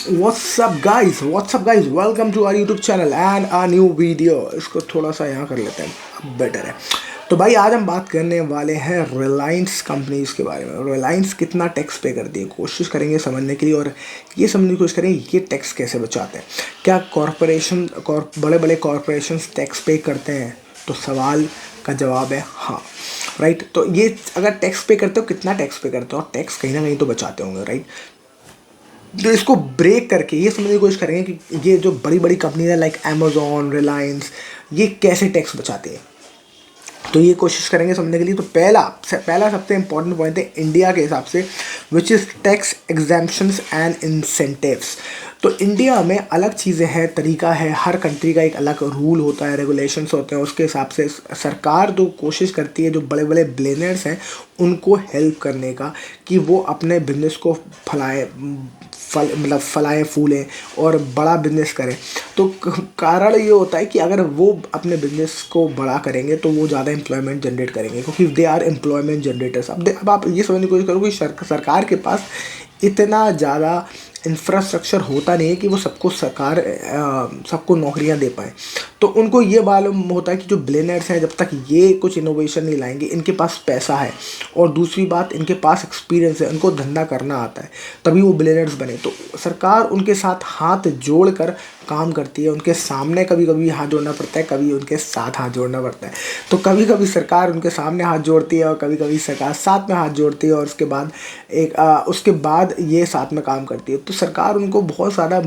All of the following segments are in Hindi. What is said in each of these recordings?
What's up guys, welcome to our YouTube channel and a new video। इसको थोड़ा सा यहाँ कर लेते हैं, अब बेटर है। तो भाई आज हम बात करने वाले हैं रिलायंस कंपनीज के बारे में। रिलायंस कितना टैक्स पे करती है, कोशिश करेंगे समझने के लिए, और ये समझने की कोशिश करेंगे ये टैक्स कैसे बचाते हैं। क्या बड़े बड़े कॉरपोरेशन टैक्स पे करते हैं? तो सवाल का जवाब है हाँ, राइट। तो ये अगर टैक्स पे करते हो, कितना टैक्स पे करते हो, और टैक्स कहीं ना कहीं तो बचाते होंगे, राइट। तो इसको ब्रेक करके ये समझने की कोशिश करेंगे कि ये जो बड़ी बड़ी कंपनी है लाइक अमेजोन, रिलायंस, ये कैसे टैक्स बचाते हैं। तो ये कोशिश करेंगे समझने के लिए। तो पहला सबसे इंपॉर्टेंट पॉइंट है इंडिया के हिसाब से, which is tax exemptions and incentives. तो इंडिया में अलग चीज़ें हैं, तरीका है, हर कंट्री का एक अलग रूल होता है, रेगुलेशंस होते हैं। उसके हिसाब से सरकार तो कोशिश करती है जो बड़े बड़े बिलियनर्स हैं उनको हेल्प करने का, कि वो अपने बिजनेस को फलाएं फूलें और बड़ा बिजनेस करें। तो कारण ये होता है कि अगर वो अपने बिजनेस को बड़ा करेंगे तो वो ज़्यादा एम्प्लॉयमेंट जनरेट करेंगे, क्योंकि दे आर एम्प्लॉयमेंट जनरेटर्स। अब आप ये समझने की कोशिश करो कि सरकार के पास इतना ज़्यादा इंफ्रास्ट्रक्चर होता नहीं है कि वो सबको नौकरियां दे पाए। तो उनको ये मालूम होता है कि जो बिलियनर्स हैं, जब तक ये कुछ इनोवेशन नहीं लाएंगे, इनके पास पैसा है और दूसरी बात इनके पास एक्सपीरियंस है, उनको धंधा करना आता है, तभी वो बिलियनर्स बने। तो सरकार उनके साथ हाथ जोड़कर काम करती है। उनके सामने कभी कभी हाथ जोड़ना पड़ता है, कभी उनके साथ हाथ जोड़ना पड़ता है। तो कभी कभी सरकार उनके सामने हाथ जोड़ती है और कभी कभी सरकार साथ में हाथ जोड़ती है, और उसके बाद ये साथ में काम करती है। तो सरकार उनको बहुत ज़्यादा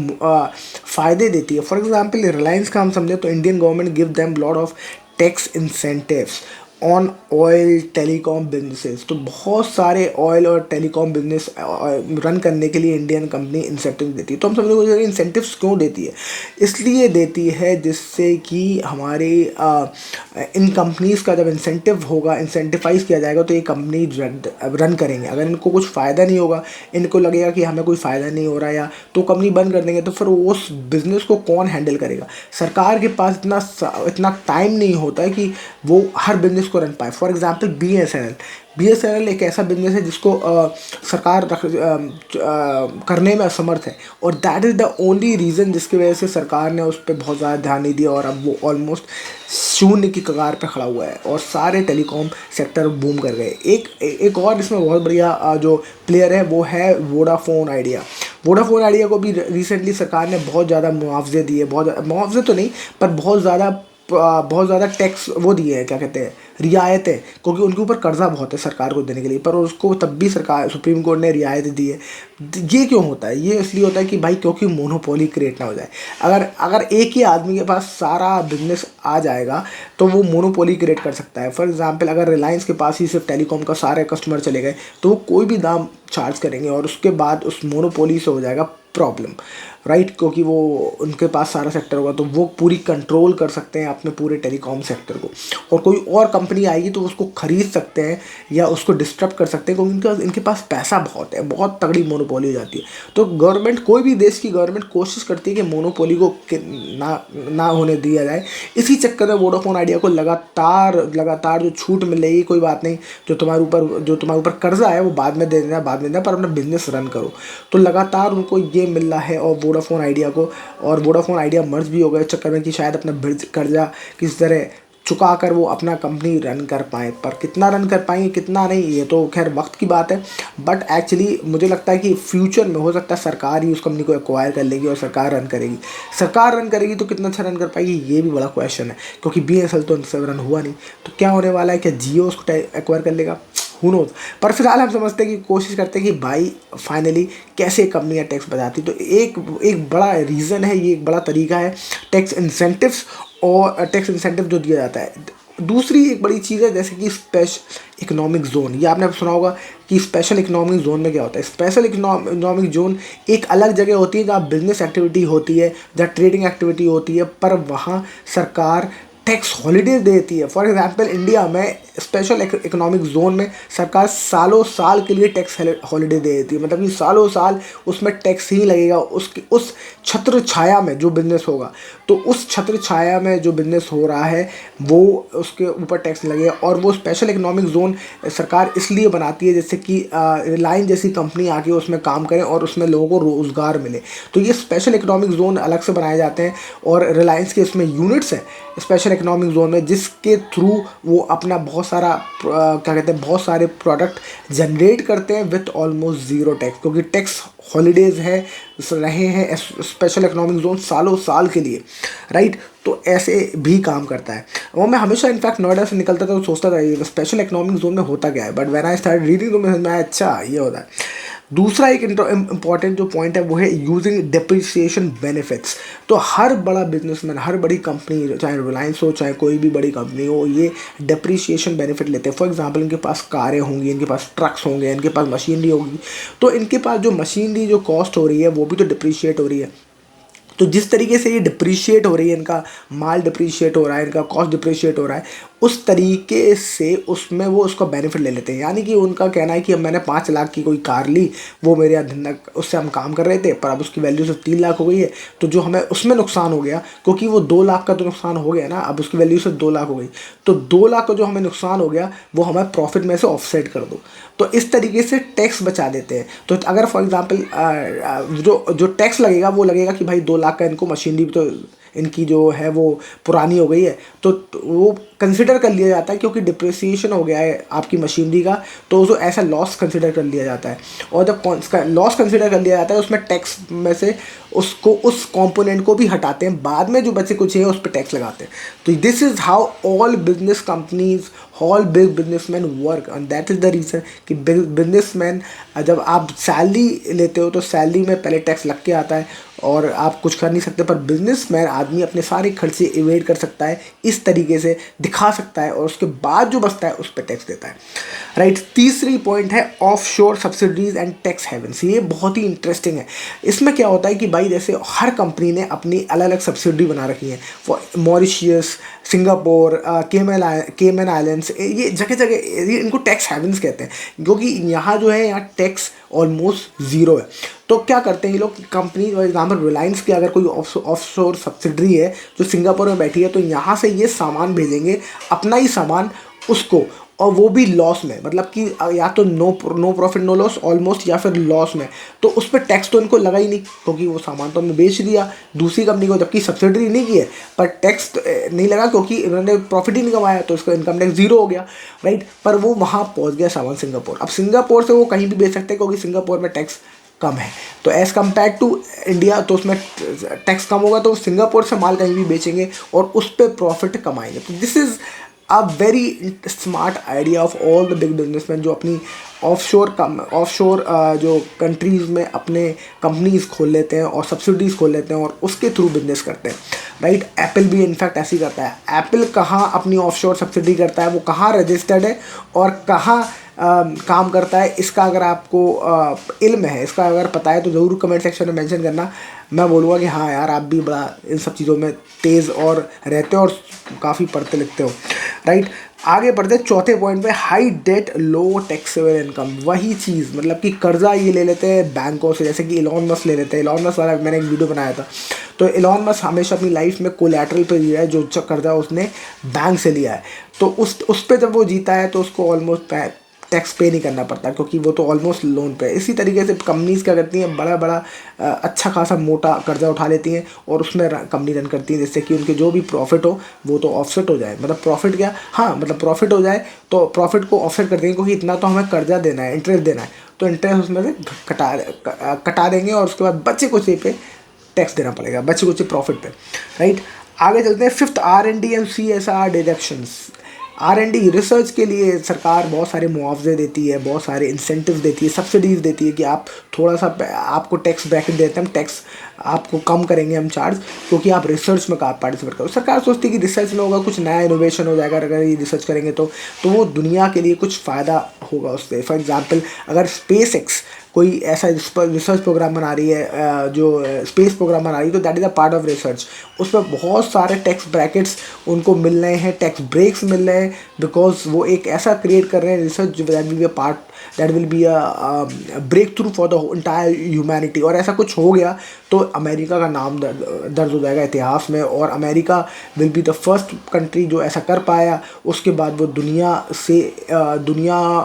फ़ायदे देती है। फॉर एग्जांपल रिलायंस का हम समझे तो Indian government give them lot of tax incentives on oil telecom businesses. तो बहुत सारे ऑयल और टेलीकॉम बिजनेस रन करने के लिए इंडियन कंपनी इंसेंटिव देती है। तो हम समझने को इंसेंटिव्स क्यों देती है? इसलिए देती है जिससे कि हमारे इन कंपनीज़ का जब इंसेंटिव होगा, इंसेंटिफाइज किया जाएगा, तो ये कंपनी रन करेंगे। अगर इनको कुछ फ़ायदा नहीं होगा, इनको लगेगा कि हमें कोई फ़ायदा नहीं हो रहा या तो कंपनी बंद कर देंगे, तो फिर उस बिज़नेस को कौन हैंडल करेगा? सरकार के पास इतना टाइम नहीं होता है कि वो हर बिजनेस को रन पाए। फॉर एग्जांपल BSNL एक ऐसा बिजनेस है जिसको सरकार करने में असमर्थ है, और that is the only reason जिसकी वजह से सरकार ने उस पर बहुत ज़्यादा ध्यान नहीं दिया, और अब वो ऑलमोस्ट शून्य की कगार पे खड़ा हुआ है और सारे टेलीकॉम सेक्टर बूम कर गए। एक और इसमें बहुत बढ़िया जो प्लेयर है वो है वोडाफोन आइडिया। वोडाफोन आइडिया को भी रिसेंटली सरकार ने बहुत ज़्यादा मुआवजे दिए, मुआवजे तो नहीं पर बहुत ज़्यादा टैक्स वो दिए हैं, क्या कहते हैं, रियायतें, क्योंकि उनके ऊपर कर्जा बहुत है सरकार को देने के लिए, पर उसको तब भी सरकार सुप्रीम कोर्ट ने रियायत दी है। ये क्यों होता है? ये इसलिए होता है कि भाई क्योंकि मोनोपोली क्रिएट ना हो जाए। अगर एक ही आदमी के पास सारा बिजनेस आ जाएगा तो वो मोनोपोली क्रिएट कर सकता है। फॉर एग्जांपल अगर रिलायंस के पास ही सिर्फ टेलीकॉम का सारे कस्टमर चले गए तो वो कोई भी दाम चार्ज करेंगे, और उसके बाद उस मोनोपोली से हो जाएगा प्रॉब्लम, राइट। क्योंकि वो उनके पास सारा सेक्टर होगा तो वो पूरी कंट्रोल कर सकते हैं अपने पूरे टेलीकॉम सेक्टर को, और कोई और कंपनी आएगी तो उसको खरीद सकते हैं या उसको डिस्टर्ब कर सकते हैं, क्योंकि इनके पास पैसा बहुत है, बहुत तगड़ी मोनोपोली हो जाती है। तो गवर्नमेंट, कोई भी देश की गवर्नमेंट कोशिश करती है कि मोनोपोली को ना होने दिया जाए। इसी चक्कर में वोडाफोन आइडिया को लगातार जो छूट मिल रही है, कोई बात नहीं, जो तुम्हारे ऊपर कर्जा है वो बाद में दे देना, पर अपना बिजनेस रन करो। तो लगातार उनको ये मिल रहा है, और वोडाफोन आइडिया मर्ज भी हो गए इस चक्कर में कि शायद अपना कर्जा किस तरह चुका कर वो अपना कंपनी रन कर पाए। पर कितना रन कर पाएंगे कितना नहीं, ये तो खैर वक्त की बात है। बट एक्चुअली मुझे लगता है कि फ्यूचर में हो सकता है सरकार ही उस कंपनी को एक्वायर कर लेगी और सरकार रन करेगी। तो कितना अच्छा रन कर पाएगी ये भी बड़ा क्वेश्चन है, क्योंकि BSNL तो उनसे रन हुआ नहीं। तो क्या होने वाला है? क्या जियो उसको एक्वायर कर लेगा? Who knows. पर फिलहाल हम समझते हैं कि कोशिश करते हैं कि भाई फाइनली कैसे कंपनियां टैक्स बचाती। तो एक बड़ा रीज़न है, ये एक बड़ा तरीका है टैक्स इंसेंटिव्स, और टैक्स इंसेंटिव जो दिया जाता है। दूसरी एक बड़ी चीज़ है जैसे कि स्पेशल इकोनॉमिक जोन। ये आपने सुना होगा कि स्पेशल इकोनॉमिक जोन में क्या होता है। स्पेशल इकोनॉमिक जोन एक अलग जगह होती है जहाँ बिजनेस एक्टिविटी होती है, जहाँ ट्रेडिंग एक्टिविटी होती है, पर वहाँ सरकार टैक्स हॉलीडेज देती है। फॉर एग्जांपल इंडिया में स्पेशल इकोनॉमिक जोन में सरकार सालों साल के लिए टैक्स हॉलीडे दे देती है, मतलब कि सालों साल उसमें टैक्स ही लगेगा। उस छत्र छाया में जो बिजनेस होगा, तो उस छत्र छाया में जो बिजनेस हो रहा है वो उसके ऊपर टैक्स लगेगा। और वो स्पेशल इकोनॉमिक जोन सरकार इसलिए बनाती है जैसे कि रिलायंस जैसी कंपनी आके उसमें काम करे और उसमें लोगों को रोज़गार मिले। तो ये स्पेशल इकोनॉमिक जोन अलग से बनाए जाते हैं और रिलायंस के इसमें यूनिट्स हैं स्पेशल इकोनॉमिक जोन में, जिसके थ्रू वो अपना बहुत सारा क्या कहते हैं बहुत सारे प्रोडक्ट जनरेट करते हैं विथ ऑलमोस्ट ज़ीरो टैक्स, क्योंकि टैक्स हॉलीडेज़ है रहे हैं स्पेशल इकोनॉमिक जोन सालों साल के लिए, राइट। तो ऐसे भी काम करता है। वो मैं हमेशा इनफैक्ट नोएडा से निकलता था तो सोचता था ये स्पेशल इकोनॉमिक जोन में होता क्या है, but when I start reading तो मैं अच्छा ये होता है। दूसरा एक इम्पॉर्टेंट जो पॉइंट है वो है यूजिंग डिप्रिसिएशन बेनिफिट्स। तो हर बड़ा बिजनेसमैन, हर बड़ी कंपनी, चाहे रिलायंस हो चाहे कोई भी बड़ी कंपनी हो, ये डिप्रिसिएशन बेनिफिट लेते हैं। फॉर एग्जांपल इनके पास कारें होंगी, इनके पास ट्रक्स होंगे, इनके पास मशीनरी होगी, तो इनके पास जो मशीनरी जो कॉस्ट हो रही है वो भी तो डिप्रिशिएट हो रही है। तो जिस तरीके से ये डिप्रिशिएट हो रही है, इनका माल डिप्रिशिएट हो रहा है, इनका कॉस्ट डिप्रिशिएट हो रहा है, उस तरीके से उसमें वो उसका बेनिफिट ले लेते हैं। यानी कि उनका कहना है कि अब मैंने 5 लाख की कोई कार ली, वो मेरे यहाँ धंधा उससे हम काम कर रहे थे, पर अब उसकी वैल्यू सिर्फ 3 लाख हो गई है, तो जो हमें उसमें नुकसान हो गया, क्योंकि वो 2 लाख का तो नुकसान हो गया ना, अब उसकी वैल्यू सिर्फ 2 लाख हो गई, तो 2 लाख का जो हमें नुकसान हो गया वो हमें प्रॉफिट में से ऑफसेट कर दो। तो इस तरीके से टैक्स बचा देते हैं। तो अगर फॉर एग्जांपल जो टैक्स लगेगा वो लगेगा कि भाई 2 लाख का इनको मशीनरी तो इनकी जो है वो पुरानी हो गई है, तो वो कंसिडर कर लिया जाता है, क्योंकि डिप्रिसिएशन हो गया है आपकी मशीनरी का, तो उसको ऐसा लॉस कंसिडर कर लिया जाता है। और जब लॉस कंसिडर कर लिया जाता है उसमें टैक्स में से उसको उस कंपोनेंट को भी हटाते हैं, बाद में जो बचे कुछ है उस पर टैक्स लगाते हैं। तो this is how all business companies, all big businessman work, and that is the reason कि बिजनेसमैन जब आप सैलरी लेते हो तो सैलरी में पहले टैक्स लग के आता है और आप कुछ कर नहीं सकते, पर बिजनेसमैन आदमी अपने सारे खर्चे इवेड कर सकता है, इस तरीके से दिखा सकता है, और उसके बाद जो बचता है उस पर टैक्स देता है, राइट। तीसरी पॉइंट है offshore subsidies and tax havens. ये बहुत ही इंटरेस्टिंग है। इसमें क्या होता है कि भाई जैसे हर कंपनी ने अपनी अलग अलग सब्सिडी बना रखी है, मॉरिशियस, सिंगापुर, केमन आइलैंड्स, ये जगह जगह ये इनको टैक्स हेवन्स कहते हैं, क्योंकि यहाँ जो है यहाँ टैक्स ऑलमोस्ट ज़ीरो है। तो क्या करते हैं ये लोग, कंपनी फॉर एग्जाम्पल रिलायंस की अगर कोई ऑफशोर सब्सिडरी है जो सिंगापुर में बैठी है, तो यहाँ से ये सामान भेजेंगे, अपना ही सामान उसको, और वो भी लॉस में, मतलब कि या तो no profit no loss almost, या फिर लॉस में। तो उस पर टैक्स तो इनको लगा ही नहीं, क्योंकि वो सामान तो हमने बेच दिया दूसरी कंपनी को, जबकि सब्सिडरी नहीं की है, पर टैक्स नहीं लगा क्योंकि इन्होंने प्रॉफिट ही नहीं कमाया, तो उसका इनकम टैक्स ज़ीरो हो गया, राइट। पर वो वहाँ पहुँच गया सामान सिंगापुर। अब सिंगापुर से वो कहीं भी बेच सकते हैं, क्योंकि सिंगापुर में टैक्स कम है, तो एज़ कम्पेयर टू इंडिया तो उसमें टैक्स कम होगा, तो सिंगापुर से माल कहीं भी बेचेंगे और उस पर प्रॉफिट कमाएंगे। तो this is a very smart idea of all the big businessman, जो अपनी ऑफशोर जो कंट्रीज़ में अपने कंपनीज खोल लेते हैं और सब्सिडीज़ खोल लेते हैं और उसके थ्रू बिजनेस करते हैं, राइट। एप्पल भी इनफैक्ट ऐसे ही करता है। एप्पल कहाँ अपनी ऑफशोर सब्सिडी करता है, वो कहाँ रजिस्टर्ड है और कहाँ काम करता है, इसका अगर आपको इल्म है, इसका अगर पता है तो ज़रूर कमेंट सेक्शन में मेंशन करना। मैं बोलूँगा कि हाँ यार, आप भी बड़ा इन सब चीज़ों में तेज़ और रहते हो और काफ़ी पढ़ते लिखते हो, राइट। आगे बढ़ते चौथे पॉइंट पे, हाई डेट लो टैक्सेबल इनकम। वही चीज़, मतलब कि कर्जा ये ले लेते हैं बैंकों से, जैसे कि इलॉन मस्क ले लेते हैं। इलॉन मस्क वाला मैंने एक वीडियो बनाया था, तो इलॉन मस्क हमेशा अपनी लाइफ में कोलैटरल पे लिया है, जो कर्जा उसने बैंक से लिया है, तो उस पर जब वो जीता है तो उसको ऑलमोस्ट टैक्स पे नहीं करना पड़ता, क्योंकि वो तो ऑलमोस्ट लोन पे है। इसी तरीके से कंपनीज क्या करती हैं, बड़ा बड़ा अच्छा खासा मोटा कर्जा उठा लेती हैं और उसमें कंपनी रन करती हैं, जिससे कि उनके जो भी प्रॉफिट हो वो तो ऑफसेट हो जाए। मतलब प्रॉफिट क्या, हाँ मतलब प्रॉफिट हो जाए तो प्रॉफिट को ऑफसेट कर देंगे, क्योंकि इतना तो हमें कर्जा देना है, इंटरेस्ट देना है, तो इंटरेस्ट उसमें से कटा देंगे और उसके बाद बचे कुछ पे टैक्स देना पड़ेगा, बचे कुछ प्रॉफिट पे, राइट। आगे चलते हैं। Fifth, R&D and CSR deductions. R&D research के लिए सरकार बहुत सारे मुआवजे देती है, बहुत सारे इंसेंटिव देती है, सब्सिडीज़ देती है कि आप थोड़ा सा आपको टैक्स ब्रैकेट देते हैं, हम टैक्स आपको कम करेंगे हम चार्ज, क्योंकि आप रिसर्च में पार्टिसिपेट करो। सरकार सोचती है कि रिसर्च में होगा कुछ नया इनोवेशन हो जाएगा, अगर ये रिसर्च करेंगे तो वो दुनिया के लिए कुछ फ़ायदा होगा उससे। फॉर एग्जांपल अगर SpaceX कोई ऐसा रिसर्च प्रोग्राम बना रही है, जो स्पेस प्रोग्राम बना रही है, तो that is a part of research. उसमें बहुत सारे टैक्स ब्रैकेट्स उनको मिल रहे हैं, टैक्स ब्रेक्स मिल रहे हैं, बिकॉज वो एक ऐसा क्रिएट कर रहे हैं research that will be a part, that will be a breakthrough for the entire humanity. और ऐसा कुछ हो गया तो अमेरिका का नाम दर्ज हो जाएगा इतिहास में, और America will be the first country जो ऐसा कर पाया। उसके बाद वो दुनिया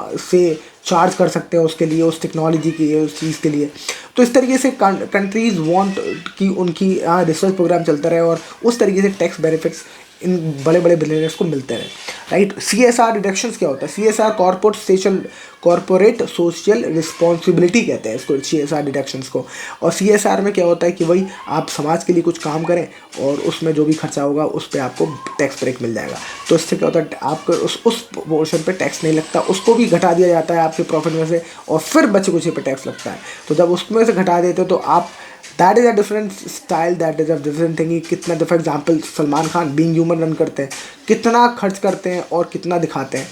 से चार्ज कर सकते हैं उसके लिए, उस टेक्नोलॉजी के लिए, उस चीज़ के लिए। तो इस तरीके से कंट्रीज़ वांट कि उनकी रिसर्च प्रोग्राम चलता रहे, और उस तरीके से टैक्स बेनिफिट्स इन बड़े बड़े बिलियनर्स को मिलते रहे, राइट। CSR डिडक्शंस क्या होता है? CSR कॉर्पोरेट सोशल रिस्पॉन्सिबिलिटी कहते हैं इसको, CSR डिडक्शंस को। और CSR में क्या होता है कि वही आप समाज के लिए कुछ काम करें और उसमें जो भी खर्चा होगा उस पर आपको टैक्स ब्रेक मिल जाएगा। तो इससे क्या होता है, आपको उस पोर्शन पे टैक्स नहीं लगता, उसको भी घटा दिया जाता है आपके प्रॉफिट में से, और फिर बचे कुछ पे टैक्स लगता है। तो जब उसमें से घटा देते हो तो आप, that is a different style, that is a different thing. कितना, for example Salman Khan Being Human run करते हैं, कितना खर्च करते हैं और कितना दिखाते हैं,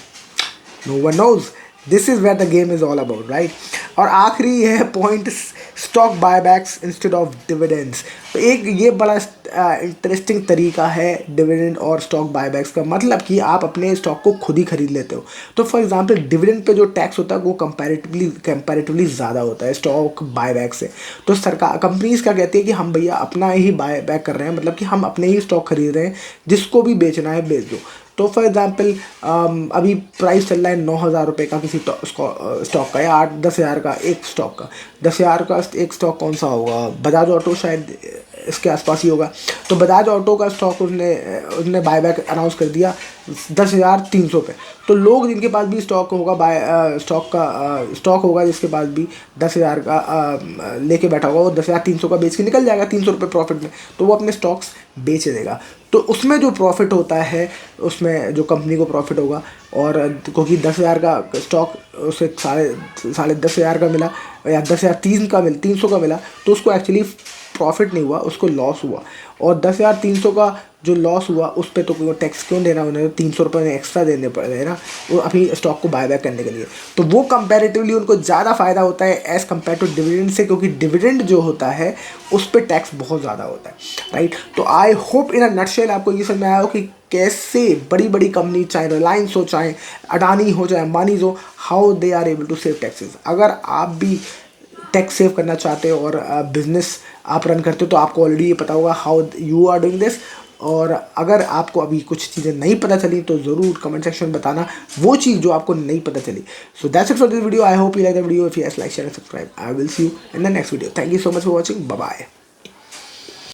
no one knows. This is where the game is all about, right. और आखिरी है point, stock buybacks instead of dividends. तो एक ये बड़ा इंटरेस्टिंग तरीका है डिविडेंड और स्टॉक बायबैक्स का, मतलब कि आप अपने स्टॉक को खुद ही खरीद लेते हो। तो फॉर एग्जांपल डिविडेंड पे जो टैक्स होता है वो कंपैरेटिवली ज़्यादा होता है स्टॉक बायबैक से। तो सरकार, कंपनीज क्या कहती है कि हम भैया अपना ही बायबैक कर रहे हैं, मतलब कि हम अपने ही स्टॉक खरीद रहे हैं, जिसको भी बेचना है बेच दो। तो फॉर एग्जांपल अभी प्राइस चल रहा है 9,000 रुपये का किसी स्टॉक का, या 8-10 हज़ार का एक स्टॉक का। 10,000 का एक स्टॉक कौन सा होगा? बजाज ऑटो शायद इसके आसपास ही होगा। तो बजाज ऑटो का स्टॉक उसने बायबैक अनाउंस कर दिया 10,300 पे। तो लोग जिनके पास भी स्टॉक होगा, जिसके पास भी 10,000 का लेके बैठा होगा, वो 10,300 का बेच के निकल जाएगा 300 रुपये प्रॉफिट में। तो वो अपने स्टॉक्स बेच देगा। तो उसमें जो प्रॉफिट होता है, उसमें जो कंपनी को प्रॉफिट होगा, और क्योंकि 10,000 का स्टॉक उसे साढ़े 10,000 का मिला, या 10,300 का मिला, तो उसको एक्चुअली प्रॉफिट नहीं हुआ, उसको लॉस हुआ। और 10,300 का जो लॉस हुआ उस पर तो कोई टैक्स क्यों देना, उन्हें 300 रुपये एक्स्ट्रा देने पड़े ना वो अपनी स्टॉक को बायबैक करने के लिए। तो वो कंपैरेटिवली उनको ज़्यादा फ़ायदा होता है एज़ कम्पेयर टू डिविडेंड से, क्योंकि डिविडेंड जो होता है उस पर टैक्स बहुत ज़्यादा होता है, राइट। तो I hope in a nutshell आपको ये समझ में आया हो कि कैसे बड़ी बड़ी कंपनी, चाहे रिलायंस हो, चाहे अडानी हो, चाहे अंबानीज हो, how they are able to save taxes. अगर आप भी टैक्स सेव करना चाहते हो और बिजनेस आप रन करते हो, तो आपको ऑलरेडी ये पता होगा how you are doing this. और अगर आपको अभी कुछ चीज़ें नहीं पता चली तो ज़रूर कमेंट सेक्शन में बताना वो चीज़ जो आपको नहीं पता चली। So that's it for this video. I hope you like the video. If yes, like, share and subscribe. I will see you in the next video. Thank you so much for watching. Bye bye.